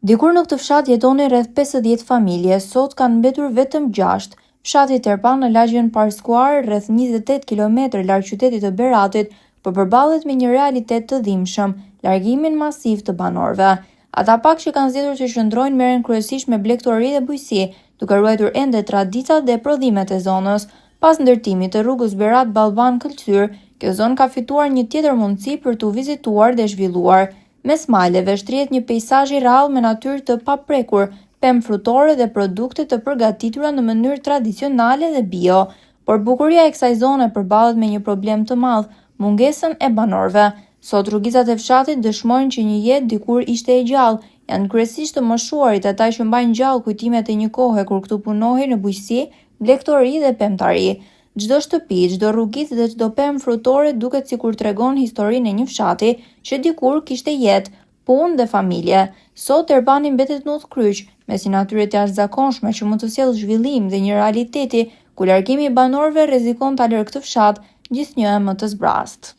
Dikur në këtë fshat jetonin rreth 50 familje, sot kanë mbetur vetëm 6. Fshati Terpan në lagjen Parskuar, rreth 28 km larg qytetit të Beratit, po përballet me një realitet të dhimbshëm, largimin masiv të banorëve. Ata pak që kanë zgjedhur të qëndrojnë merren kryesisht me blegtori dhe bujqësi, duke ruajtur ende traditat dhe prodhimet e zonës. Pas ndërtimit të rrugës Berat-Ballban-Këlqyr, kjo zonë ka fituar një tjetër mundësi për t'u vizituar dhe zhvilluar. Mes maleve shtrihet një peizazh i rrallë me natyrë të paprekur, pemë frutore dhe produkte të përgatitura në mënyrë tradicionale dhe bio, por bukuria e kësaj zone përballet me një problem të madh, mungesën e banorëve. Sot rrugicat e fshatit dëshmojnë që një jetë dikur ishte e gjallë, janë kryesisht të moshuarit ata që mbajnë gjallë kujtimet e një kohe kur këtu punohej në bujqësi, blegtori dhe pemtari. Çdo shtëpi, çdo rrugicë dhe çdo pemë frutore duket sikur tregon historinë e një fshati që dikur kishte jetë, punë dhe familje. Sot Terpani mbetet në udhkryq, mes një natyre të jashtëzakonshme që mund të sjellë zhvillim dhe një realiteti ku largimi i banorëve rrezikon ta lërë këtë fshat gjithnjë më të zbrast.